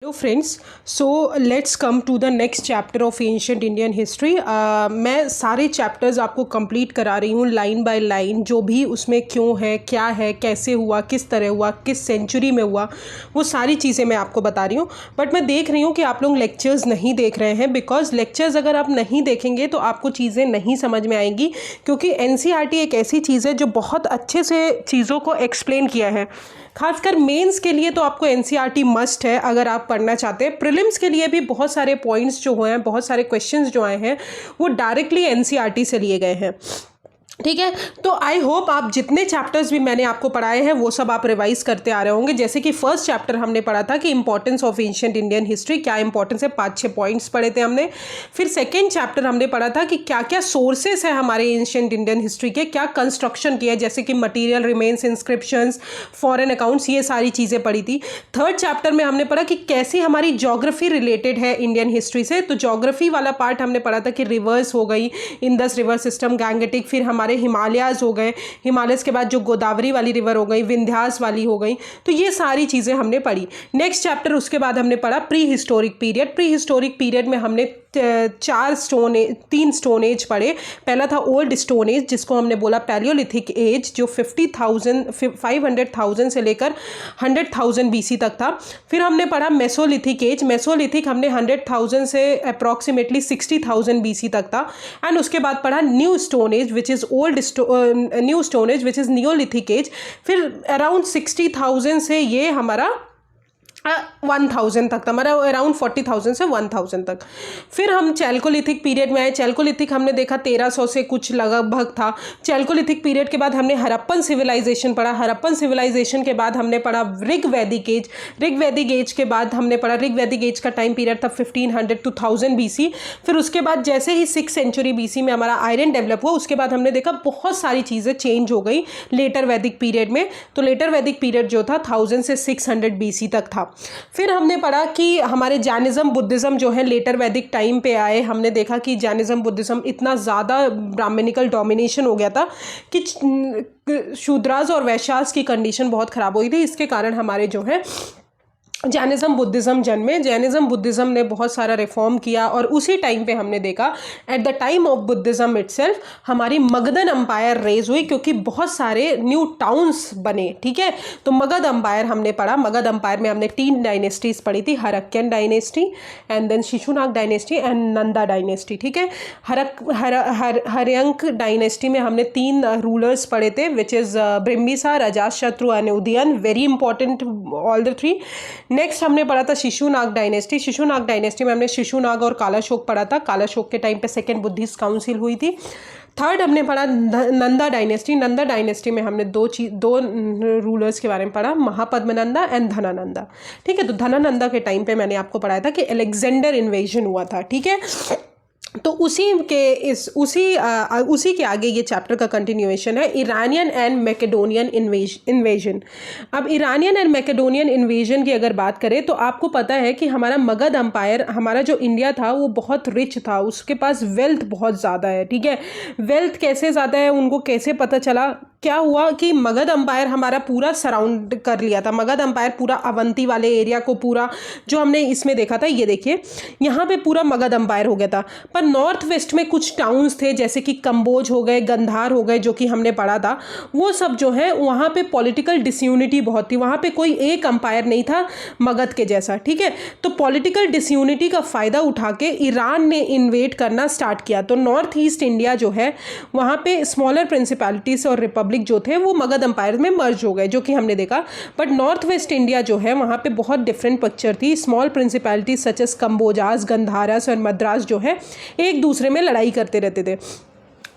Hello friends, so let's come to the next chapter of ancient Indian history. मैं सारे chapters आपको complete करा रही हूँ लाइन बाय लाइन, जो भी उसमें क्यों है, क्या है, कैसे हुआ, किस तरह हुआ, किस सेंचुरी में हुआ, वो सारी चीज़ें मैं आपको बता रही हूँ। बट मैं देख रही हूँ कि आप लोग लेक्चर्स नहीं देख रहे हैं, बिकॉज लेक्चर्स अगर आप नहीं देखेंगे तो आपको चीज़ें नहीं समझ में आएंगी, क्योंकि एनसीईआरटी एक ऐसी चीज़ है जो बहुत अच्छे से चीज़ों को एक्सप्लेन किया है। खासकर मेंस के लिए तो आपको एनसीईआरटी मस्ट है अगर आप पढ़ना चाहते हैं। प्रीलिम्स के लिए भी बहुत सारे पॉइंट्स जो हैं, बहुत सारे क्वेश्चंस जो आए हैं, वो डायरेक्टली एनसीईआरटी से लिए गए हैं। ठीक है, तो आई होप आप जितने चैप्टर्स भी मैंने आपको पढ़ाए हैं वो सब आप रिवाइज करते आ रहे होंगे। जैसे कि फर्स्ट चैप्टर हमने पढ़ा था कि importance of ancient Indian history, क्या इंपॉर्टेंस है, 5-6 पॉइंट्स पढ़े थे हमने। फिर सेकेंड चैप्टर हमने पढ़ा था कि क्या क्या सोर्सेस है हमारे एंशिएंट इंडियन हिस्ट्री के, क्या कंस्ट्रक्शन किया है, जैसे कि material remains, inscriptions, foreign accounts, ये सारी चीज़ें पढ़ी थी। थर्ड चैप्टर में हमने पढ़ा कि कैसी हमारी ज्योग्राफी रिलेटेड है इंडियन हिस्ट्री से। तो ज्योग्राफी वाला पार्ट हमने पढ़ा था कि रिवर्स हो गई, इंडस रिवर सिस्टम, गैंगेटिक, फिर हमारे हिमालयाज हो गए, हिमालयस के बाद जो गोदावरी वाली रिवर हो गई, विंध्यास वाली हो गई। तो ये सारी चीज़ें हमने पढ़ी। नेक्स्ट चैप्टर उसके बाद हमने पढ़ा pre historic period. Pre historic period में हमने 3 स्टोन एज पढ़े। पहला था ओल्ड स्टोन एज, जिसको हमने बोला पैलियोलिथिक एज, जो 500,000 से लेकर 100,000 बीसी तक था। फिर हमने पढ़ा मेसोलिथिक एज। मेसोलिथिक हमने 100,000 से अप्रॉक्सीमेटली 60,000 बीसी तक था। एंड उसके बाद पढ़ा new stone age which is new stone age which is neolithic age. फिर अराउंड 60,000 से ये हमारा 1000 तक था, हमारा अराउंड 40,000 से 1000 तक। फिर हम चैल्कोलिथिक पीरियड में आए। चैल्कोलिथिक हमने देखा 1300 से कुछ लगभग था। चैल्कोलिथिक पीरियड के बाद हमने हड़प्पन सिविलाइजेशन पढ़ा। हड़प्पन सिविलाइजेशन के बाद हमने पढ़ा ऋग वैदिक एज। ऋग वैदिक एज के बाद हमने पढ़ा, ऋग वैदिक एज का टाइम पीरियड था 1500 to 1000 बीसी। फिर उसके बाद जैसे ही 6th सेंचुरी बीसी में हमारा आयरन डेवलप हुआ, उसके बाद हमने देखा बहुत सारी चीज़ें चेंज हो गई लेटर वैदिक पीरियड में। तो लेटर वैदिक पीरियड जो था 1000 से 600 बीसी तक था। फिर हमने पढ़ा कि हमारे जैनिज्म बुद्धिज़्म जो है लेटर वैदिक टाइम पे आए। हमने देखा कि जैनिज्म बुद्धिज़्म इतना ज़्यादा ब्राह्मणिकल डोमिनेशन हो गया था कि शूद्रास और वैश्यास की कंडीशन बहुत ख़राब हुई थी। इसके कारण हमारे जो है जैनिज्म बुद्धिज़्म जन्मे। जैनिज्म बुद्धिज़्म ने बहुत सारा रिफॉर्म किया, और उसी टाइम पे हमने देखा at the time of Buddhism itself हमारी मगधन एम्पायर रेज हुई, क्योंकि बहुत सारे न्यू टाउन्स बने। ठीक है, तो मगध एम्पायर हमने पढ़ा। मगध एम्पायर में हमने 3 डायनेस्टीज पढ़ी थी, हरक्कन dynasty and then Shishunaga dynasty and Nanda dynasty. ठीक है, हर्यंक डायनेस्टी में हमने 3 रूलर्स पढ़े थे, which is Bimbisara, Ajatashatru and Udayan. Very important all the 3। Next हमने पढ़ा था शिशुनाग डायनेस्टी। शिशुनाग डायनेस्टी में हमने शिशुनाग और कालाशोक पढ़ा था। कालाशोक के टाइम पे सेकेंड बुद्धिस्ट काउंसिल हुई थी। थर्ड हमने पढ़ा नंदा डायनेस्टी। नंदा डायनेस्टी में हमने दो रूलर्स के बारे में पढ़ा, महापद्मनंदा एंड धनानंदा। ठीक है, तो धनानंदा के टाइम पे मैंने आपको पढ़ाया था कि अलेक्जेंडर इन्वेजन हुआ था। ठीक है, तो उसी के आगे ये चैप्टर का कंटिन्यूएशन है, इरानियन एंड मैकेडोनियन इन्वेजन। अब इरानियन एंड मैकेडोनियन इन्वेजन की अगर बात करें तो आपको पता है कि हमारा मगध एम्पायर, हमारा जो इंडिया था वो बहुत रिच था, उसके पास वेल्थ बहुत ज़्यादा है। ठीक है, वेल्थ कैसे ज़्यादा है उनको कैसे पता चला, क्या हुआ कि मगध एम्पायर हमारा पूरा सराउंड कर लिया था। मगध एम्पायर पूरा अवंती वाले एरिया को पूरा, जो हमने इसमें देखा था, ये देखिए यहाँ पे पूरा मगध एम्पायर हो गया था। पर नॉर्थ वेस्ट में कुछ टाउन्स थे, जैसे कि कंबोज हो गए, गंधार हो गए, जो कि हमने पढ़ा था। वो सब जो है वहाँ पे पॉलिटिकल डिसयूनिटी बहुत थी, वहाँ पे कोई एक एम्पायर नहीं था मगध के जैसा। ठीक है, तो पॉलिटिकल डिसयूनिटी का फ़ायदा उठा के ईरान ने इन्वेड करना स्टार्ट किया। तो नॉर्थ ईस्ट इंडिया जो है वहाँ पे स्मॉलर प्रिंसिपैलिटीज और रिपब्लिक जो थे वो मगध एम्पायर में मर्ज हो गए, जो कि हमने देखा। बट नॉर्थ वेस्ट इंडिया जो है वहाँ पे बहुत डिफरेंट पिक्चर थी। स्मॉल प्रिंसिपैलिटीज सच एस कंबोजास, गंधारस और मद्रास जो है एक दूसरे में लड़ाई करते रहते थे।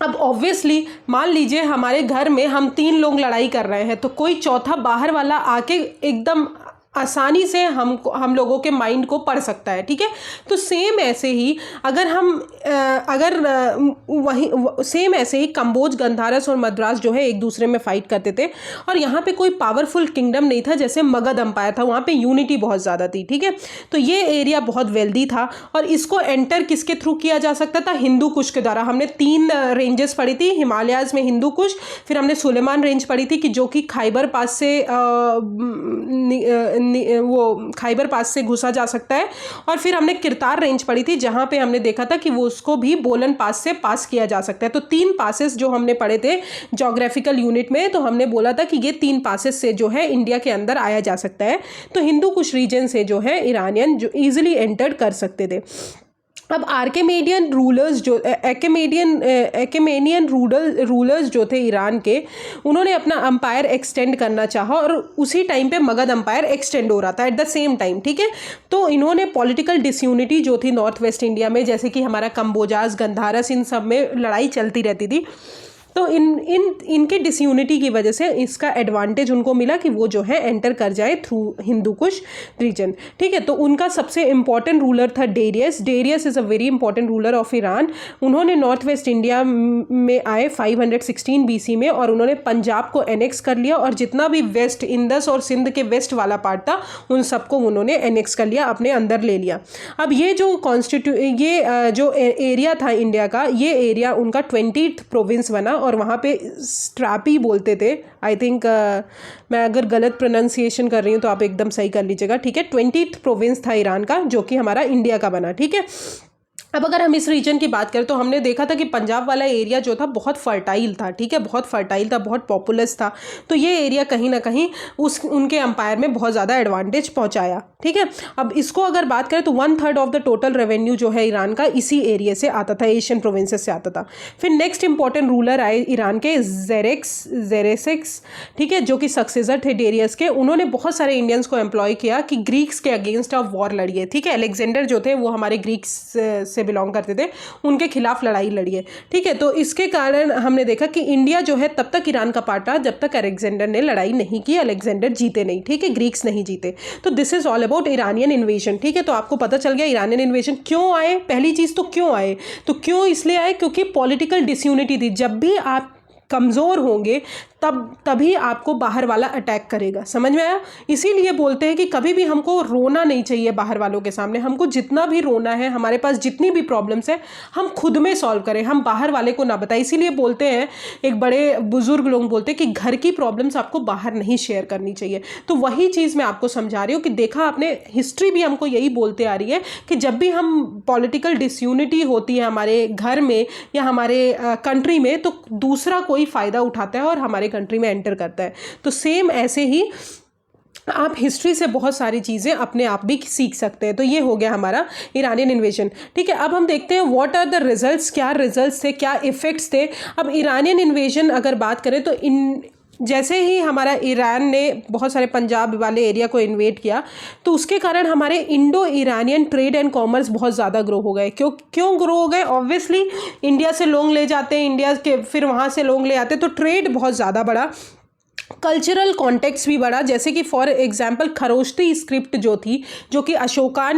अब ऑब्वियसली मान लीजिए हमारे घर में हम 3 लोग लड़ाई कर रहे हैं, तो कोई चौथा बाहर वाला आके एकदम आसानी से हम लोगों के माइंड को पढ़ सकता है। ठीक है, तो सेम ऐसे ही सेम ऐसे ही कंबोज, गंधारस और मद्रास जो है एक दूसरे में फाइट करते थे, और यहाँ पे कोई पावरफुल किंगडम नहीं था जैसे मगध एम्पायर था, वहाँ पे यूनिटी बहुत ज़्यादा थी। ठीक है, तो ये एरिया बहुत वेल्दी था, और इसको एंटर किसके थ्रू किया जा सकता था, हिंदू कुश के द्वारा। हमने 3 रेंजेस पढ़ी थी, हिमालयाज में हिंदू कुश, फिर हमने सुलेमान रेंज पढ़ी थी कि जो कि खाइबर पास से वो खैबर पास से घुसा जा सकता है। और फिर हमने किरतार रेंज पढ़ी थी जहाँ पे हमने देखा था कि वो उसको भी बोलन पास से पास किया जा सकता है। तो 3 पासेस जो हमने पढ़े थे जोग्राफिकल यूनिट में, तो हमने बोला था कि ये 3 पासेस से जो है इंडिया के अंदर आया जा सकता है। तो हिंदू कुश रीजन से जो है ईरानियन जो ईजिली एंटर कर सकते थे। अब आर्केमेनियन रूलर्स जो थे ईरान के, उन्होंने अपना अंपायर एक्सटेंड करना चाहा और उसी टाइम पे मगध अंपायर एक्सटेंड हो रहा था एट द सेम टाइम, ठीक है। तो इन्होंने पॉलिटिकल डिसयूनिटी जो थी नॉर्थ वेस्ट इंडिया में, जैसे कि हमारा कंबोजास, गंधारस, इन सब में लड़ाई चलती रहती थी। तो इनके डिसयूनिटी की वजह से इसका एडवांटेज उनको मिला कि वो जो है एंटर कर जाए थ्रू हिंदू कुश रीजन, ठीक है। तो उनका सबसे इंपॉर्टेंट रूलर था Darius. Darius is a very important ruler of Iran. उन्होंने नॉर्थ वेस्ट इंडिया में आए 516 BC में और उन्होंने पंजाब को एनेक्स कर लिया और जितना भी वेस्ट इंदस और सिंध के वेस्ट वाला पार्ट था उन सबको उन्होंने एनेक्स कर लिया, अपने अंदर ले लिया। अब ये जो जो एरिया था इंडिया का, ये एरिया उनका 20th प्रोविंस बना और वहाँ पे स्ट्रैपी बोलते थे। आई थिंक मैं अगर गलत प्रोनाउंसिएशन कर रही हूँ तो आप एकदम सही कर लीजिएगा, ठीक है। 20th प्रोविंस था ईरान का जो कि हमारा इंडिया का बना, ठीक है। अब अगर हम इस रीजन की बात करें तो हमने देखा था कि पंजाब वाला एरिया जो था बहुत फर्टाइल था, ठीक है, बहुत फर्टाइल था, बहुत पॉपुलस था। तो ये एरिया कहीं ना कहीं उनके अंपायर में बहुत ज़्यादा एडवांटेज पहुंचाया, ठीक है। अब इसको अगर बात करें तो 1/3 ऑफ द टोटल रेवेन्यू जो है ईरान का इसी एरिया से आता था, एशियन प्रोविंसेस से आता था। फिर नेक्स्ट इंपॉर्टेंट रूलर आए ईरान के जेरेसिक्स, ठीक है, जो कि सक्सेसर थे डेरियस के। उन्होंने बहुत सारे इंडियंस को एम्प्लॉय किया कि ग्रीक्स के अगेंस्ट ऑफ वॉर लड़िए, ठीक है। अलेक्जेंडर जो थे वो हमारे ग्रीक्स से बिलोंग करते थे, उनके खिलाफ लड़ाई लड़िए, ठीक है। तो इसके कारण हमने देखा कि इंडिया जो है तब तक ईरान का पार्ट रहा जब तक अलेक्जेंडर ने लड़ाई नहीं की, अलेक्जेंडर जीते नहीं, ठीक है, ग्रीक्स नहीं जीते। तो this is all about Iranian invasion, ठीक है। तो आपको पता चल गया ईरानियन इन्वेजन क्यों आए। पहली चीज तो क्यों आए, तो क्यों इसलिए आए क्योंकि पॉलिटिकल डिसयूनिटी थी। जब भी आप कमज़ोर होंगे तभी आपको बाहर वाला अटैक करेगा, समझ में आया। इसीलिए बोलते हैं कि कभी भी हमको रोना नहीं चाहिए बाहर वालों के सामने। हमको जितना भी रोना है, हमारे पास जितनी भी प्रॉब्लम्स है, हम खुद में सॉल्व करें, हम बाहर वाले को ना बताएं। इसीलिए बोलते हैं, एक बड़े बुजुर्ग लोग बोलते हैं कि घर की प्रॉब्लम्स आपको बाहर नहीं शेयर करनी चाहिए। तो वही चीज़ मैं आपको समझा रही हूँ कि देखा आपने, हिस्ट्री भी हमको यही बोलते आ रही है कि जब भी हम पॉलिटिकल डिसयूनिटी होती है हमारे घर में या हमारे कंट्री में, तो दूसरा कोई फ़ायदा उठाता है और हमारे कंट्री में एंटर करता है। तो सेम ऐसे ही आप हिस्ट्री से बहुत सारी चीज़ें अपने आप भी सीख सकते हैं। तो ये हो गया हमारा ईरानियन इन्वेजन, ठीक है। अब हम देखते हैं व्हाट आर द रिजल्ट्स, क्या रिजल्ट्स थे, क्या इफेक्ट्स थे। अब ईरानियन इन्वेजन अगर बात करें तो जैसे ही हमारा ईरान ने बहुत सारे पंजाब वाले एरिया को इन्वेड किया, तो उसके कारण हमारे Indo Iranian trade and commerce बहुत ज़्यादा ग्रो हो गए। क्यों ग्रो हो गए? ऑब्वियसली इंडिया से लोग ले जाते हैं, इंडिया के फिर वहाँ से लोग ले आते, तो ट्रेड बहुत ज़्यादा बढ़ा, कल्चरल कॉन्टेक्स्ट भी बढ़ा। जैसे कि फॉर एग्जांपल खरोष्टी स्क्रिप्ट जो थी, जो कि अशोका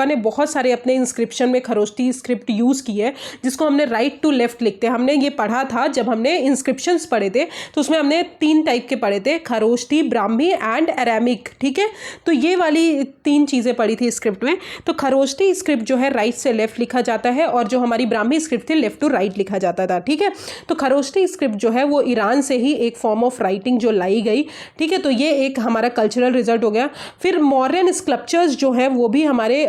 ने बहुत सारे अपने इंस्क्रिप्शन में खरोष्टी स्क्रिप्ट यूज़ की है, जिसको हमने राइट टू लेफ्ट लिखते हैं। हमने ये पढ़ा था जब हमने इंस्क्रिप्शंस पढ़े थे, तो उसमें हमने 3 टाइप के पढ़े थे, खरोष्टी, ब्राह्मी एंड अरामिक, ठीक है। तो ये वाली 3 चीज़ें पढ़ी थी स्क्रिप्ट में। तो खरोष्टी स्क्रिप्ट जो है राइट से लेफ्ट लिखा जाता है और जो हमारी ब्राह्मी स्क्रिप्ट थी लेफ्ट टू राइट लिखा जाता था, ठीक है। तो खरोष्टी स्क्रिप्ट जो है वो ईरान से ही एक फॉर्म ऑफ राइटिंग जो लाई गई, ठीक है। तो ये एक हमारा कल्चरल रिजल्ट हो गया। फिर मॉडर्न स्कल्पचर्स जो है वो भी हमारे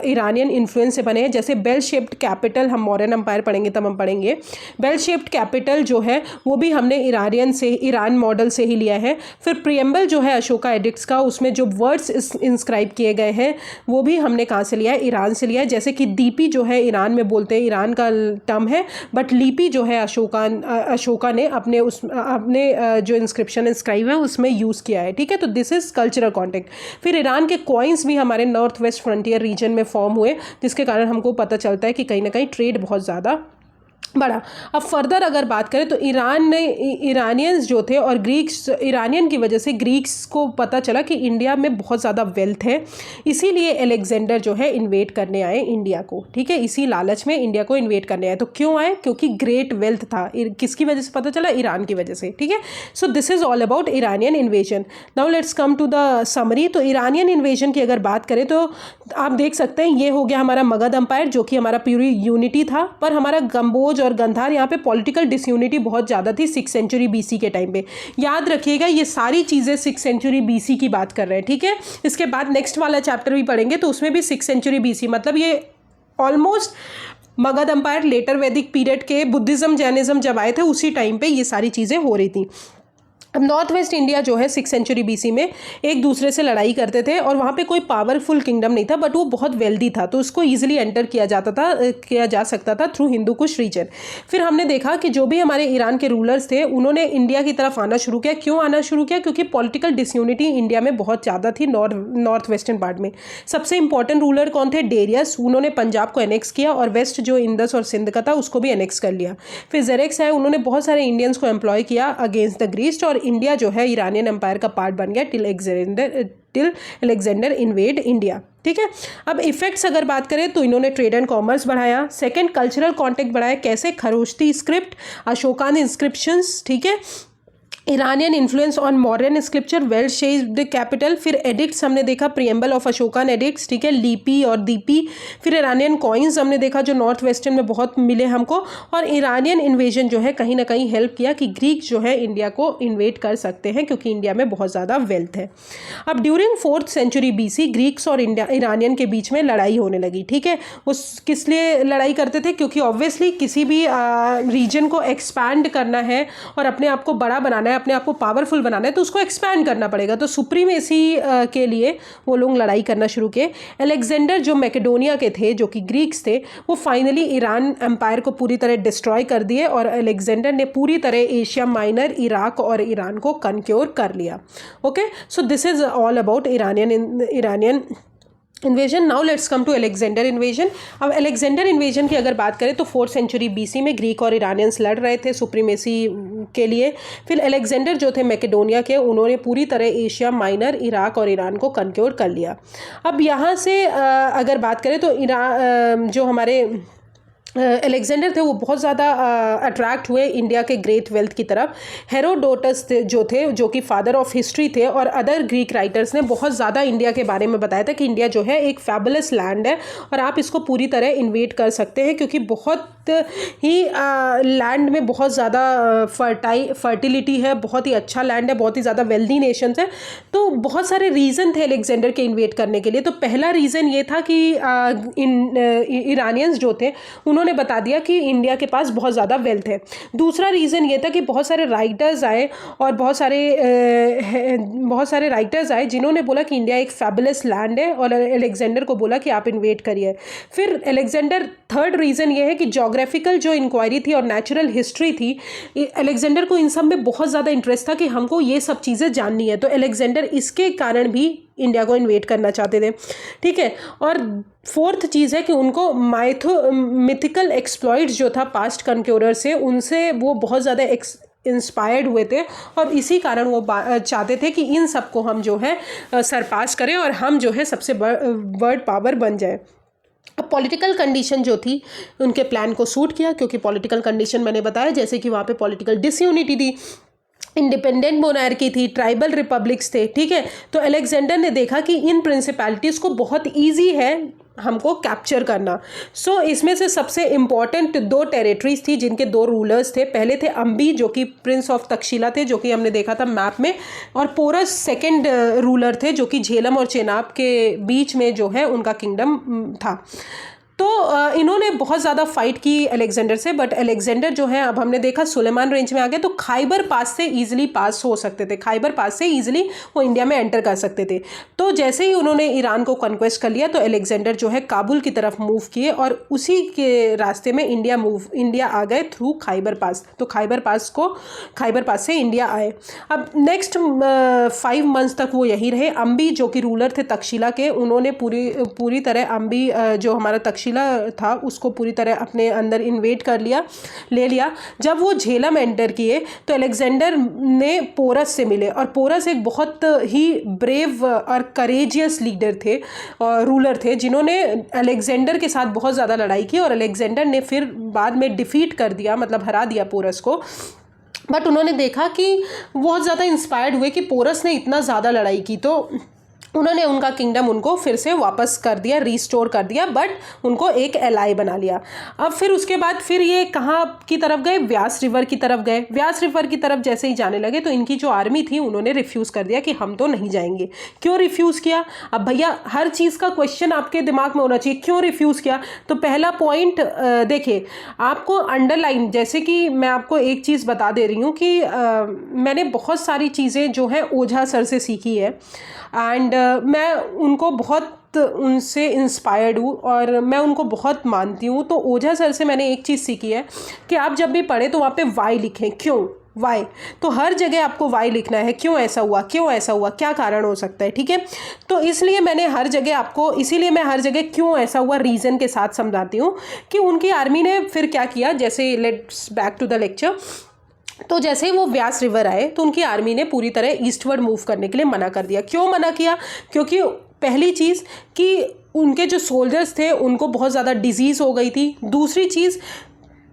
ईरानियन इन्फ्लुएंस से बने हैं। जैसे बेल शेप्ड कैपिटल, हम मॉडर्न एम्पायर पढ़ेंगे तब हम पढ़ेंगे, बेल शेप्ड कैपिटल जो है वो भी हमने ईरान मॉडल से ही लिया है। फिर प्रियम्बल जो है अशोका एडिक्ट्स का, उसमें जो वर्ड्स इंस्क्राइब किए गए हैं वो भी हमने कहाँ से लिया है? ईरान से लिया है। जैसे कि दीपी जो है ईरान में बोलते हैं, ईरान का टर्म है, बट लिपि जो है अशोका ने अपने जो इंस्क्रिप्शन इंस्क्राइब है उसमें यूज़ किया है, ठीक है। तो दिस इज़ कल्चरल कॉन्टेक्ट। फिर ईरान के कॉइन्स भी हमारे नॉर्थ वेस्ट फ्रंटियर रीजन में फॉर्म हुए, जिसके कारण हमको पता चलता है कि कहीं ना कहीं ट्रेड बहुत ज़्यादा बढ़ा। अब फर्दर अगर बात करें तो ईरानियंस जो थे और ईरानियन की वजह से ग्रीक्स को पता चला कि इंडिया में बहुत ज़्यादा वेल्थ है, इसीलिए अलेक्जेंडर जो है इन्वेड करने आए इंडिया को, ठीक है। इसी लालच में इंडिया को इन्वेड करने आए। तो क्यों आए? क्योंकि ग्रेट वेल्थ था। किसकी वजह से पता चला? ईरान की वजह से, ठीक है। So this is all about Iranian invasion. Now let's come to the summary. तो ईरानियन इन्वेजन की अगर बात करें तो आप देख सकते हैं ये हो गया हमारा मगध अंपायर, जो कि हमारा प्यूरी यूनिटी था, पर हमारा कम्बोज और गंधार, यहाँ पे पॉलिटिकल डिसयूनिटी बहुत ज़्यादा थी 6th सेंचुरी BC के टाइम पे। याद रखिएगा ये सारी चीज़ें 6th सेंचुरी BC की बात कर रहे हैं, ठीक है। इसके बाद नेक्स्ट वाला चैप्टर भी पढ़ेंगे तो उसमें भी 6th सेंचुरी BC, मतलब ये ऑलमोस्ट मगध एम्पायर लेटर वैदिक पीरियड के बुद्धिज़्म जैनिज़्म जब आए थे उसी टाइम पे ये सारी चीज़ें हो रही थी। अब नॉर्थ वेस्ट इंडिया जो है 6th सेंचुरी BC में एक दूसरे से लड़ाई करते थे और वहाँ पे कोई पावरफुल किंगडम नहीं था, बट वो बहुत वेल्दी था, तो उसको ईजिली एंटर किया जा सकता था थ्रू हिंदू कुश रीजन। फिर हमने देखा कि जो भी हमारे ईरान के रूलर्स थे उन्होंने इंडिया की तरफ आना शुरू किया। क्यों आना शुरू किया? क्योंकि पॉलिटिकल डिसयूनिटी इंडिया में बहुत ज़्यादा थी नॉर्थ वेस्टर्न पार्ट में। सबसे इंपॉर्टेंट रूलर कौन थे? डेरियस। उन्होंने पंजाब को एनेक्स किया और वेस्ट जो इंदस और सिंध का था उसको भी एनेक्स कर लिया। फिर जेरेक्स है, उन्होंने बहुत सारे इंडियंस को एम्प्लॉय किया अगेंस्ट द ग्रीस और इंडिया जो है ईरानियन एम्पायर का पार्ट बन गया टिल अलेक्जेंडर इन्वेड इंडिया, ठीक है। अब इफेक्ट्स अगर बात करें तो इन्होंने ट्रेड एंड कॉमर्स बढ़ाया। सेकंड, कल्चरल कॉन्टेक्ट बढ़ाया। कैसे? खरोष्टी स्क्रिप्ट, अशोकान इंस्क्रिप्शंस, ठीक है। Iranian influence on modern scripture, well shaped capital. फिर एडिक्ट्स हमने देखा, प्रियम्बल ऑफ अशोकान एडिक्ट्स, ठीक है, लिपि और दीपी। फिर ईरानियन कॉइन्स हमने देखा जो नॉर्थ वेस्टर्न में बहुत मिले हमको। और ईरानियन इन्वेजन जो है कहीं ना कहीं हेल्प किया कि ग्रीक जो है इंडिया को इन्वेट कर सकते हैं क्योंकि इंडिया में बहुत ज़्यादा वेल्थ है। अब during 4th century BC Greeks और ईरानियन के बीच में लड़ाई होने लगी, ठीक है। उस किस लिए लड़ाई करते थे? क्योंकि ऑब्वियसली किसी भी रीजन को एक्सपैंड करना है और अपने आप को बड़ा बनाना है, अपने आप को पावरफुल बनाना है, तो उसको एक्सपैंड करना पड़ेगा। तो सुप्रीमेसी के लिए वो लोग लड़ाई करना शुरू किए। अलेक्जेंडर जो मैकेडोनिया के थे, जो कि ग्रीक्स थे, वो फाइनली ईरान एम्पायर को पूरी तरह डिस्ट्रॉय कर दिए और अलेक्जेंडर ने पूरी तरह एशिया माइनर, इराक और ईरान को कन्क्योर कर लिया। Okay, so this is all about Iranian invasion. Now let's come to Alexander invasion. अब अलेक्जेंडर इन्वेजन की अगर बात करें तो 4th सेंचुरी BC में ग्रीक और ईरानियंस लड़ रहे थे सुप्रीमेसी के लिए। फिर अलेक्जेंडर जो थे मैकेडोनिया के, उन्होंने पूरी तरह एशिया माइनर, इराक और ईरान को कन्क्योर कर लिया। अब यहाँ से अगर बात करें तो जो हमारे अलेक्जेंडर थे वो बहुत ज़्यादा अट्रैक्ट हुए इंडिया के ग्रेट वेल्थ की तरफ। हेरोडोटस जो कि फादर ऑफ हिस्ट्री थे और अदर ग्रीक राइटर्स ने बहुत ज़्यादा इंडिया के बारे में बताया था कि इंडिया जो है एक फैबुलस लैंड है और आप इसको पूरी तरह इन्वेट कर सकते हैं क्योंकि बहुत ही लैंड में बहुत ज़्यादा फर्टिलिटी है, बहुत ही अच्छा लैंड है, बहुत ही ज़्यादा वेल्दी नेशंस है। तो बहुत सारे रीज़न थे अलेक्जेंडर के इन्वेट करने के लिए। तो पहला रीज़न ये था कि ईरानियंस जो थे उन्होंने बता दिया कि इंडिया के पास बहुत ज़्यादा वेल्थ है। दूसरा रीज़न ये था कि बहुत सारे राइटर्स आए और बहुत सारे राइटर्स आए जिन्होंने बोला कि इंडिया एक फैबुलस लैंड है और अलेक्जेंडर को बोला कि आप इन्वेट करिए। फिर अलेक्जेंडर, थर्ड रीज़न ये है कि जोग्राफिकल जो इंक्वायरी थी और नेचुरल हिस्ट्री थी, अलेक्जेंडर को इन सब में बहुत ज़्यादा इंटरेस्ट था कि हमको ये सब चीज़ें जाननी है। तो अलेक्जेंडर इसके कारण भी इंडिया को इन्वेट करना चाहते थे, ठीक है। और फोर्थ चीज़ है कि उनको मिथिकल एक्सप्लॉइट्स जो था पास्ट कन्क्योरर से, उनसे वो बहुत ज़्यादा इंस्पायर्ड हुए थे और इसी कारण वो चाहते थे कि इन सबको हम जो है सरपास करें और हम जो है सबसे वर्ल्ड पावर बन जाए। अब पॉलिटिकल कंडीशन जो थी उनके प्लान को सूट किया क्योंकि पॉलिटिकल कंडीशन मैंने बताया जैसे कि वहाँ पे पॉलिटिकल डिसयूनिटी थी, इंडिपेंडेंट मोनार्की थी, ट्राइबल रिपब्लिक्स थे, ठीक है। तो अलेक्जेंडर ने देखा कि इन प्रिंसिपैलिटीज़ को बहुत ईजी है हमको कैप्चर करना। सो इसमें से सबसे इम्पॉर्टेंट 2 टेरिटरीज थी जिनके 2 रूलर्स थे। पहले थे अम्बी जो कि प्रिंस ऑफ तक्षशिला थे, जो कि हमने देखा था मैप में, और पोरस सेकंड रूलर थे जो कि झेलम और चेनाब के बीच में जो है उनका किंगडम था। तो इन्होंने बहुत ज़्यादा फाइट की अलेक्जेंडर से, बट अलेक्जेंडर जो है, अब हमने देखा सुलेमान रेंज में आ गए तो खाइबर पास से ईजिली पास हो सकते थे, खाइबर पास से ईजिली वो इंडिया में एंटर कर सकते थे। तो जैसे ही उन्होंने ईरान को कन्क्वेस्ट कर लिया तो अलेक्जेंडर जो है काबुल की तरफ मूव किए और उसी के रास्ते में इंडिया आ गए थ्रू खाइबर पास। तो खाइबर पास से इंडिया आए। अब नेक्स्ट 5 मंथ्स तक वो यही रहे। अम्बी जो कि रूलर थे तक्षशिला के, उन्होंने पूरी तरह अम्बी जो हमारा तक्षशिला था उसको पूरी तरह अपने अंदर इन्वेट ले लिया। जब वो झेलम एंटर किए तो अलेक्जेंडर ने पोरस से मिले और पोरस एक बहुत ही ब्रेव और करेजियस लीडर थे और रूलर थे जिन्होंने अलेक्जेंडर के साथ बहुत ज़्यादा लड़ाई की और अलेक्जेंडर ने फिर बाद में डिफीट कर दिया, मतलब हरा दिया पोरस को। बट उन्होंने देखा कि बहुत ज़्यादा इंस्पायर्ड हुए कि पोरस ने इतना ज़्यादा लड़ाई की, तो उन्होंने उनका किंगडम उनको फिर से वापस कर दिया, रीस्टोर कर दिया, बट उनको एक एलाई बना लिया। अब फिर उसके बाद फिर ये कहाँ की तरफ गए, व्यास रिवर की तरफ गए। व्यास रिवर की तरफ जैसे ही जाने लगे तो इनकी जो आर्मी थी उन्होंने रिफ्यूज़ कर दिया कि हम तो नहीं जाएंगे। क्यों रिफ्यूज़ किया? अब भैया हर चीज़ का क्वेश्चन आपके दिमाग में होना चाहिए, क्यों रिफ्यूज़ किया? तो पहला पॉइंट देखिए, आपको अंडरलाइन, जैसे कि मैं आपको एक चीज़ बता दे रही हूँ कि मैंने बहुत सारी चीज़ें जो है ओझा सर से सीखी है, एंड मैं उनको बहुत उनसे इंस्पायर्ड हूँ और मैं उनको बहुत मानती हूँ। तो ओझा सर से मैंने एक चीज़ सीखी है कि आप जब भी पढ़ें तो वहाँ पे वाई लिखें। क्यों? वाई। तो हर जगह आपको वाई लिखना है, क्यों ऐसा हुआ, क्यों ऐसा हुआ, क्या कारण हो सकता है, ठीक है। तो इसलिए मैंने हर जगह आपको, इसीलिए मैं हर जगह क्यों ऐसा हुआ रीज़न के साथ समझाती हूँ कि उनकी आर्मी ने फिर क्या किया। जैसे let's back to the lecture. तो जैसे ही वो व्यास रिवर आए तो उनकी आर्मी ने पूरी तरह ईस्टवर्ड मूव करने के लिए मना कर दिया। क्यों मना किया? क्योंकि पहली चीज़ कि उनके जो सोल्जर्स थे उनको बहुत ज़्यादा डिजीज़ हो गई थी। दूसरी चीज़,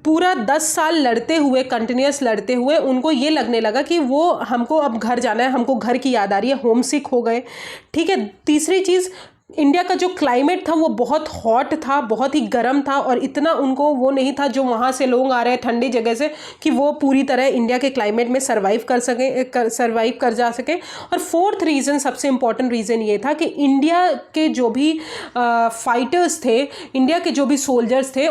पूरा 10 साल लड़ते हुए, कंटिन्यूस लड़ते हुए उनको ये लगने लगा कि वो हमको अब घर जाना है, हमको घर की याद आ रही है, होम सिक हो गए, ठीक है। तीसरी चीज़, इंडिया का जो क्लाइमेट था वो बहुत हॉट था, बहुत ही गर्म था, और इतना उनको वो नहीं था जो वहाँ से लोग आ रहे हैं ठंडी जगह से कि वो पूरी तरह इंडिया के क्लाइमेट में सर्वाइव कर जा सके। और फोर्थ रीज़न, सबसे इम्पॉर्टेंट रीज़न ये था कि इंडिया के जो भी फाइटर्स थे, इंडिया के जो भी सोल्जर्स थे,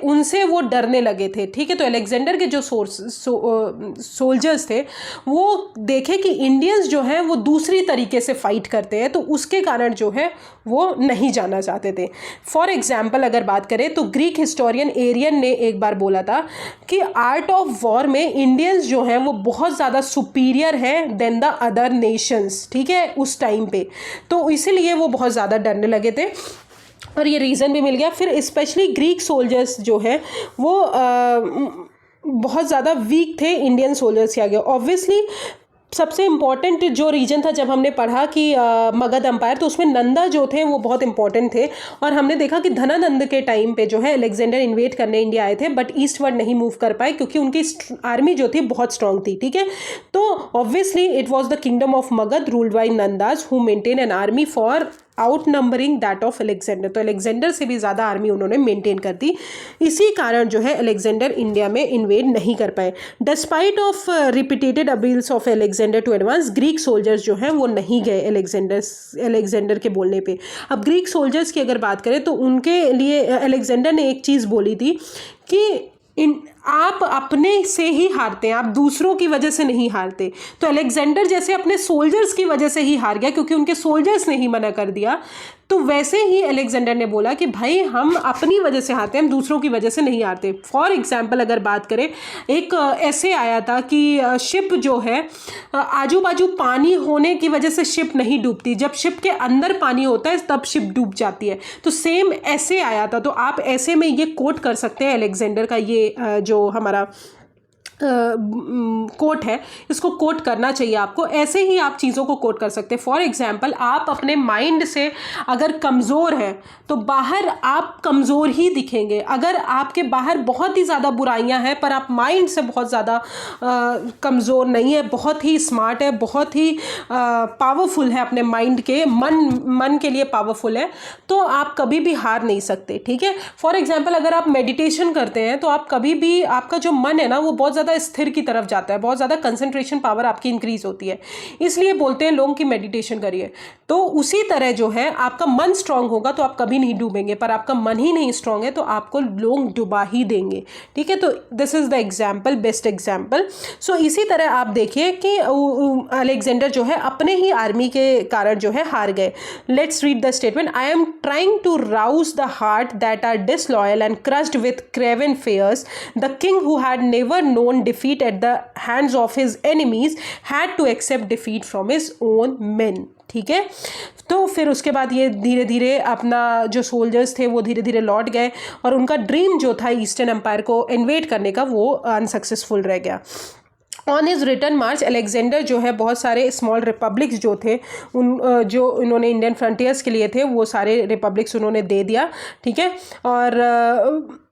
उनसे वो डरने लगे थे, ठीक है। तो अलेक्जेंडर के जो सोल्जर्स थे वो देखे कि इंडियंस जो हैं वो दूसरी तरीके से फाइट करते हैं, तो उसके कारण जो है वो नहीं जाना चाहते थे। फॉर एग्जाम्पल अगर बात करें तो ग्रीक हिस्टोरियन एरियन ने एक बार बोला था कि आर्ट ऑफ वॉर में इंडियंस जो हैं वो बहुत ज़्यादा सुपीरियर है देन द अदर नेशंस, ठीक है, उस टाइम पे। तो इसीलिए वो बहुत ज़्यादा डरने लगे थे और ये रीज़न भी मिल गया। फिर स्पेशली ग्रीक सोल्जर्स जो है वो बहुत ज़्यादा वीक थे इंडियन सोल्जर्स के आगे। ऑब्वियसली सबसे इम्पॉर्टेंट जो रीजन था जब हमने पढ़ा कि मगध एम्पायर, तो उसमें नंदा जो थे वो बहुत इंपॉर्टेंट थे, और हमने देखा कि धनानंद के टाइम पे जो है अलेक्जेंडर इन्वेट करने इंडिया आए थे, बट ईस्टवर्ड नहीं मूव कर पाए क्योंकि उनकी आर्मी जो थी बहुत स्ट्रांग थी, ठीक है। तो obviously it was the kingdom of Magadha ruled by Nandas who maintain an army far outnumbering that of Alexander. तो अलेक्जेंडर से भी ज़्यादा आर्मी उन्होंने मेंटेन कर दी, इसी कारण जो है अलेक्जेंडर इंडिया में इन्वेड नहीं कर पाए। Despite of repeated appeals of Alexander to advance, Greek soldiers जो हैं वो नहीं गए अलेक्जेंडर के बोलने पे। अब ग्रीक सोल्जर्स की अगर बात करें तो उनके लिए अलेक्जेंडर ने एक चीज़ बोली थी कि आप अपने से ही हारते हैं, आप दूसरों की वजह से नहीं हारते। तो अलेक्जेंडर जैसे अपने सोल्जर्स की वजह से ही हार गया क्योंकि उनके सोल्जर्स ने ही मना कर दिया, तो वैसे ही अलेक्जेंडर ने बोला कि भाई हम अपनी वजह से हारते हैं, हम दूसरों की वजह से नहीं हारते। फॉर एग्जाम्पल अगर बात करें, एक ऐसे आया था कि शिप जो है आजू बाजू पानी होने की वजह से शिप नहीं डूबती, जब शिप के अंदर पानी होता है तब शिप डूब जाती है। तो सेम ऐसे आया था, तो आप ऐसे में ये कोट कर सकते हैं अलेक्जेंडर का ये जो हमारा कोट है, इसको कोट करना चाहिए आपको। ऐसे ही आप चीज़ों को कोट कर सकते हैं। फॉर एग्जाम्पल, आप अपने माइंड से अगर कमज़ोर हैं तो बाहर आप कमज़ोर ही दिखेंगे। अगर आपके बाहर बहुत ही ज़्यादा बुराइयां हैं पर आप माइंड से बहुत ज़्यादा कमज़ोर नहीं है, बहुत ही स्मार्ट है, बहुत ही पावरफुल है, अपने माइंड के मन के लिए पावरफुल है, तो आप कभी भी हार नहीं सकते, ठीक है। फॉर एग्जाम्पल, अगर आप मेडिटेशन करते हैं तो आप कभी भी, आपका जो मन है ना वो बहुत ज़्यादा स्थिर की तरफ जाता है, बहुत ज़्यादा कंसंट्रेशन पावर आपकी इंक्रीज होती है, इसलिए बोलते हैं लोगों की मेडिटेशन करिए। तो उसी तरह जो है आपका मन स्ट्रांग होगा तो आप कभी नहीं डूबेंगे, पर आपका मन ही नहीं स्ट्रांग है तो आपको लोग डुबा ही देंगे, ठीक है। तो this is the example, best example. So इसी तरह आप देखिए कि अलेक्जेंडर जो है अपने ही आर्मी के कारण जो है हार गए। Let's read the statement. I am trying to rouse the heart that are disloyal and crushed with craven fears, the king who had never known defeat at the hands of his enemies had to accept defeat from his own men, ठीक है। तो फिर उसके बाद ये धीरे धीरे अपना जो सोल्जर्स थे वो धीरे धीरे लौट गए और उनका ड्रीम जो था ईस्टर्न एम्पायर को इन्वेड करने का वो अनसक्सेसफुल रह गया। On his return March, Alexander जो है बहुत सारे स्मॉल रिपब्लिक्स जो थे जो उन्होंने इंडियन फ्रंटियर्स के लिए थे वो सारे रिपब्लिक्स उन्होंने दे दिया, ठीक है। और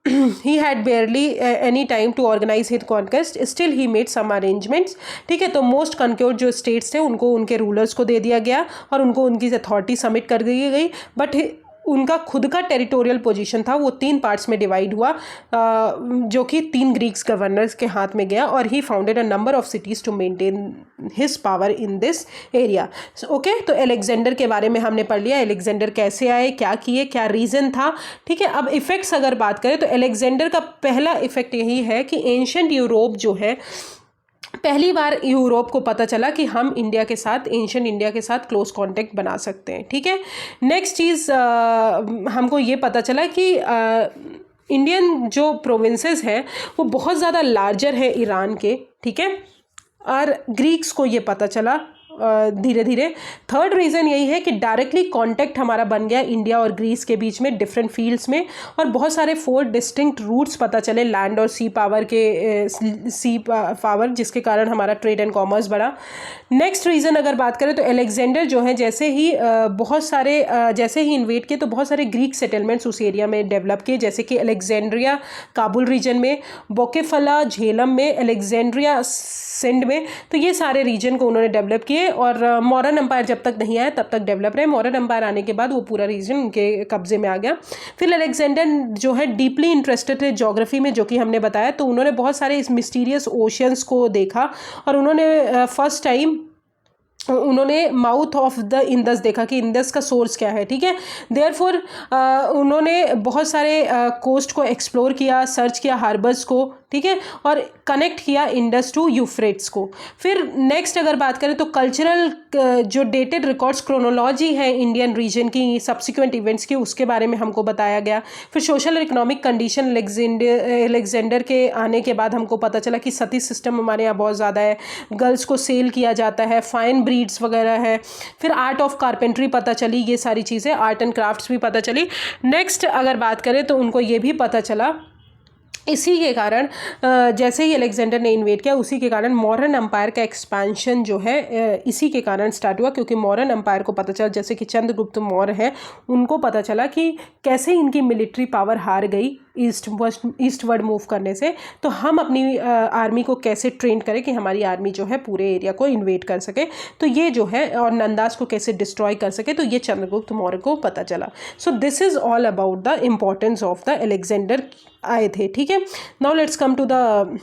he had barely any time to organize his conquest, still he made some arrangements। ठीक है, तो मोस्ट कनक्योर्ड जो स्टेट्स थे उनको उनके रूलर्स को दे दिया गया और उनको उनकी अथॉरिटी सबमिट कर दी गई, बट उनका खुद का टेरिटोरियल पोजीशन था वो 3 पार्ट्स में डिवाइड हुआ, जो कि 3 ग्रीक्स गवर्नर्स के हाथ में गया, और he founded a number of cities to maintain his power in this area. Okay, तो अलेक्जेंडर के बारे में हमने पढ़ लिया, अलेक्जेंडर कैसे आए, क्या किए, क्या रीज़न था। ठीक है, अब इफ़ेक्ट्स अगर बात करें तो अलेक्जेंडर का पहला इफ़ेक्ट यही है कि एंशंट यूरोप जो है, पहली बार यूरोप को पता चला कि हम इंडिया के साथ, एंशिएंट इंडिया के साथ क्लोज कांटेक्ट बना सकते हैं। ठीक है, नेक्स्ट चीज़ हमको ये पता चला कि इंडियन जो प्रोविंसेस हैं वो बहुत ज़्यादा लार्जर है ईरान के। ठीक है, और ग्रीक्स को ये पता चला धीरे धीरे। थर्ड रीज़न यही है कि डायरेक्टली कांटेक्ट हमारा बन गया इंडिया और ग्रीस के बीच में डिफरेंट फील्ड्स में, और बहुत सारे 4 डिस्टिंक्ट रूट्स पता चले लैंड और सी पावर के, सी पावर, जिसके कारण हमारा ट्रेड एंड कॉमर्स बढ़ा। नेक्स्ट रीज़न अगर बात करें तो अलेक्जेंडर जो है जैसे ही जैसे ही इन्वेट किए तो बहुत सारे ग्रीक सेटलमेंट्स उस एरिया में डेवलप किए, जैसे कि अलेक्जेंड्रिया काबुल रीजन में, बोकेफला झेलम में, अलेक्जेंड्रिया सिंध में, तो ये सारे रीजन को उन्होंने डेवलप किए, और मॉडर्न एम्पायर जब तक नहीं आया तब तक डेवलप रहे। मॉडर्न एम्पायर आने के बाद वो पूरा रीजन उनके कब्जे में आ गया। फिर अलेक्जेंडर जो है डीपली इंटरेस्टेड थे ज्योग्राफी में, जो कि हमने बताया, तो उन्होंने बहुत सारे इस मिस्टीरियस ओशियंस को देखा, और उन्होंने फर्स्ट टाइम उन्होंने माउथ ऑफ द इंदस देखा कि इंदस का सोर्स क्या है। ठीक है, देयरफॉर उन्होंने बहुत सारे कोस्ट को एक्सप्लोर किया, सर्च किया हार्बर्स को। ठीक है, और कनेक्ट किया इंडस टू यूफ्रेट्स को। फिर नेक्स्ट अगर बात करें तो कल्चरल जो डेटेड रिकॉर्ड्स, क्रोनोलॉजी है इंडियन रीजन की सब्सिक्वेंट इवेंट्स की, उसके बारे में हमको बताया गया। फिर सोशल और इकोनॉमिक कंडीशन अलेक्जेंडर के आने के बाद हमको पता चला कि सती सिस्टम हमारे यहाँ बहुत ज़्यादा है, गर्ल्स को सेल किया जाता है, फाइन ब्रीड्स वगैरह है। फिर आर्ट ऑफ कारपेंट्री पता चली, ये सारी चीज़ें, आर्ट एंड क्राफ्ट्स भी पता चली। नेक्स्ट अगर बात करें तो उनको ये भी पता चला, इसी के कारण जैसे ही अलेक्जेंडर ने इन्वेट किया उसी के कारण मौर्यन एम्पायर का एक्सपेंशन जो है इसी के कारण स्टार्ट हुआ, क्योंकि मौर्यन एम्पायर को पता चला, जैसे कि चंद्रगुप्त मौर्य है, उनको पता चला कि कैसे इनकी मिलिट्री पावर हार गई ईस्टवर्ड मूव करने से, तो हम अपनी आर्मी को कैसे ट्रेन करें कि हमारी आर्मी जो है पूरे एरिया को इन्वेट कर सके, तो ये जो है, और नंदास को कैसे डिस्ट्रॉय कर सके, तो ये चंद्रगुप्त मौर्य को पता चला। So this is all about the importance of the Alexander आए थे। ठीक है, now let's come to the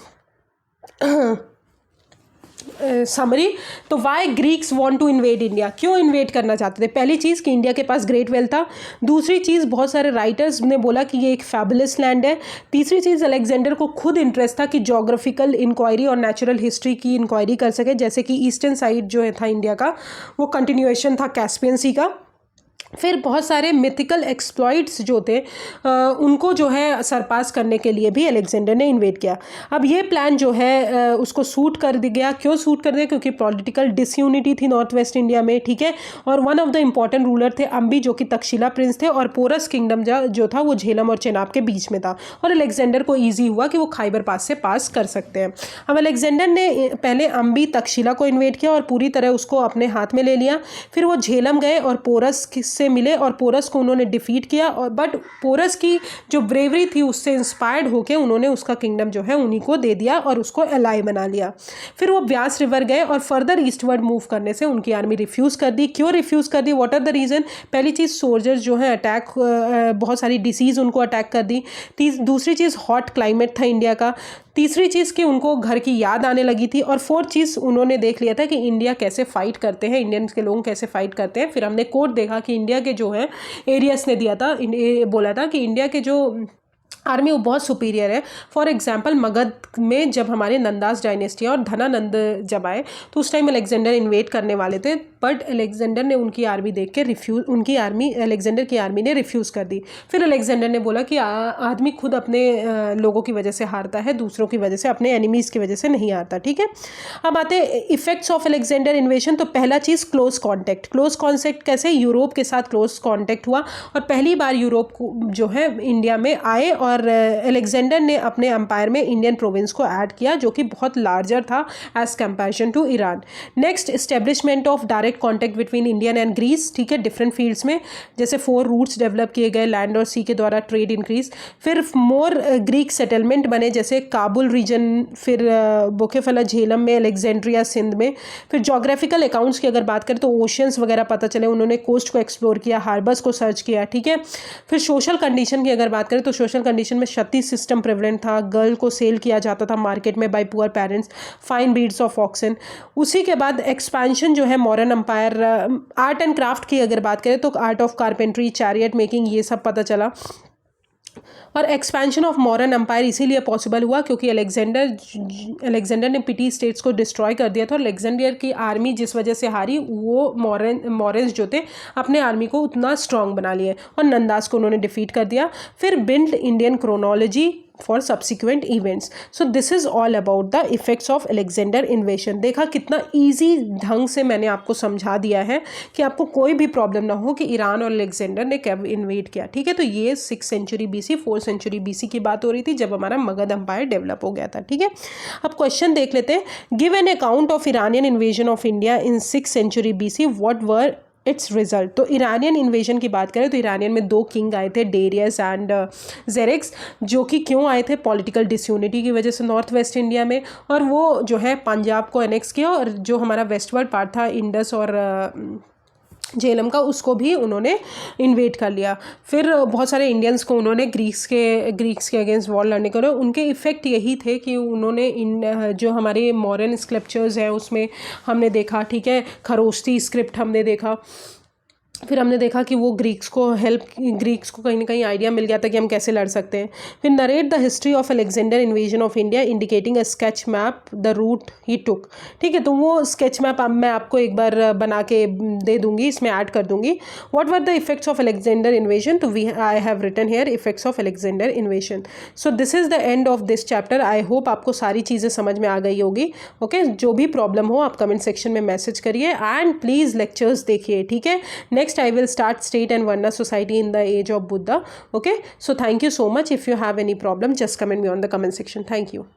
summary. तो why Greeks want to invade India, क्यों इन्वेड करना चाहते थे? पहली चीज़ कि इंडिया के पास ग्रेट वेल्थ था। दूसरी चीज़, बहुत सारे राइटर्स ने बोला कि ये एक फैबुलस लैंड है। तीसरी चीज़, अलेक्जेंडर को खुद इंटरेस्ट था कि जोग्राफिकल इंक्वायरी और नेचुरल हिस्ट्री की इंक्वायरी कर सके, जैसे कि ईस्टर्न साइड जो था इंडिया का वो कंटिन्यूएशन था कैस्पियन सी का। फिर बहुत सारे मिथिकल एक्सप्लॉइट्स जो थे उनको जो है सरपास करने के लिए भी अलेक्जेंडर ने इन्वेट किया। अब ये प्लान जो है उसको सूट कर दिया गया। क्यों सूट कर दिया? क्योंकि पॉलिटिकल डिसयूनिटी थी नॉर्थ वेस्ट इंडिया में। ठीक है, और one of the important ruler थे अम्बी, जो कि तक्षशिला प्रिंस थे, और पोरस किंगडम जो था वो झेलम और चेनाब के बीच में था, और अलेक्जेंडर को ईजी हुआ कि वो खाइबर पास से पास कर सकते हैं। अब अलेक्जेंडर ने पहले अम्बी तक्षशिला को इन्वेट किया और पूरी तरह उसको अपने हाथ में ले लिया। फिर वो झेलम गए और पोरस से मिले और पोरस को उन्होंने डिफीट किया, और बट पोरस की जो ब्रेवरी थी उससे इंस्पायर्ड होकर उन्होंने उसका किंगडम जो है उन्हीं को दे दिया और उसको एलाई बना लिया। फिर वो ब्यास रिवर गए और फर्दर ईस्टवर्ड मूव करने से उनकी आर्मी रिफ्यूज़ कर दी। क्यों रिफ्यूज़ कर दी? What are the reason? पहली चीज़, सोल्जर्स जो हैं अटैक, बहुत सारी डिसीज़ उनको अटैक कर दी। दूसरी चीज़, हॉट क्लाइमेट था इंडिया का। तीसरी चीज़ कि उनको घर की याद आने लगी थी। और फोर्थ चीज़, उन्होंने देख लिया था कि इंडिया कैसे फ़ाइट करते हैं, इंडियंस के लोग कैसे फ़ाइट करते हैं। फिर हमने कोड देखा कि इंडिया के जो है एरियस ने दिया था, बोला था कि इंडिया के जो आर्मी वो बहुत सुपीरियर है। फॉर एग्जांपल, मगध में जब हमारे नंदास डायनेस्टी और धनानंद जब आए तो उस टाइम अलेक्जेंडर इन्वेट करने वाले थे, बट अलेक्जेंडर ने उनकी आर्मी देख के अलेक्जेंडर की आर्मी ने रिफ्यूज़ कर दी। फिर अलेक्जेंडर ने बोला कि आदमी खुद अपने लोगों की वजह से हारता है, दूसरों की वजह से, अपने एनिमीज़ की वजह से नहीं हारता। ठीक है, अब आते हैं इफेक्ट्स ऑफ अलेक्जेंडर इन्वेशन। तो पहला चीज़, क्लोज कॉन्टैक्ट। क्लोज कॉन्टैक्ट कैसे? यूरोप के साथ क्लोज कॉन्टैक्ट हुआ और पहली बार यूरोप जो है इंडिया में आए और और अलेक्जेंडर ने अपने एम्पायर में इंडियन प्रोविंस को ऐड किया जो कि बहुत लार्जर था as comparison to Iran. Next, establishment of direct contact between Indian and Greece, ठीक है, डिफरेंट फील्ड्स में, जैसे 4 रूट्स डेवलप किए गए, लैंड और सी के द्वारा ट्रेड इंक्रीज। फिर मोर ग्रीक सेटलमेंट बने, जैसे काबुल रीजन, फिर बोकेफला झेलम में, अलेक्जेंड्रिया सिंध में। फिर जोग्राफिकल अकाउंट्स की अगर बात करें तो ओशियंस वगैरह पता चले, उन्होंने कोस्ट को एक्सप्लोर किया, हार्बर्स को सर्च किया, ठीक है। फिर सोशल कंडीशन की अगर बात करें तो सोशल कंडीशन में क्षति सिस्टम प्रेवलेंट था, गर्ल को सेल किया जाता था मार्केट में by poor parents, fine breeds of oxen. उसी के बाद एक्सपेंशन जो है modern empire, art and craft की अगर बात करें तो art of carpentry, chariot making, ये सब पता चला। और एक्सपेंशन ऑफ मॉडर्न एम्पायर इसीलिए पॉसिबल हुआ क्योंकि अलेक्जेंडर ने पिटी स्टेट्स को डिस्ट्रॉय कर दिया था, और अलेक्जेंडर की आर्मी जिस वजह से हारी, वो मॉरेंस जो थे अपने आर्मी को उतना स्ट्रॉन्ग बना लिए और नंदास को उन्होंने डिफीट कर दिया। फिर build Indian chronology for subsequent events. So this is all about the effects of Alexander इन्वेशन। देखा कितना ईजी ढंग से मैंने आपको समझा दिया है कि आपको कोई भी प्रॉब्लम ना हो कि ईरान और अलेक्जेंडर ने कब इन्वेट किया, ठीक है। तो ये 6th century BC 4th century BC की बात हो रही थी जब हमारा मगध एम्पायर डेवलप हो गया था, ठीक है। अब क्वेश्चन देख लेते हैं। Give an account of Iranian invasion of India in 6th century BC, what were its result. तो ईरानियन इन्वेजन की बात करें तो ईरानियन में 2 किंग आए थे, डेरियस एंड जेरेक्स, जो कि क्यों आए थे, पॉलिटिकल डिसयूनिटी की वजह से नॉर्थ वेस्ट इंडिया में, और वो जो है पंजाब को एनेक्स किया, और जो हमारा वेस्टवर्ड पार्ट था इंडस और झेलम का, उसको भी उन्होंने इन्वेट कर लिया। फिर बहुत सारे इंडियंस को उन्होंने ग्रीक्स के अगेंस्ट वॉर लड़ने को, उनके इफ़ेक्ट यही थे कि उन्होंने जो हमारे मॉडर्न स्क्रिप्चर्स हैं उसमें हमने देखा, ठीक है, खरोष्टी स्क्रिप्ट हमने देखा। फिर हमने देखा कि वो ग्रीक्स को कहीं ना कहीं आइडिया मिल गया था कि हम कैसे लड़ सकते हैं। फिर narrate the history of Alexander invasion of India indicating a sketch map the route he took, ठीक है। तो वो स्केच मैप मैं आपको एक बार बना के दे दूंगी, इसमें ऐड कर दूंगी। What were the effects of Alexander invasion, तो I have written here effects of Alexander invasion. So this is the end of this chapter. I hope आपको सारी चीज़ें समझ में आ गई होगी, ओके। जो भी प्रॉब्लम हो आप कमेंट सेक्शन में मैसेज करिए, एंड प्लीज़ लेक्चर्स देखिए, ठीक है। Next, I will start state and Varna society in the age of Buddha. Okay, so thank you so much. If you have any problem, just comment me on the comment section. Thank you.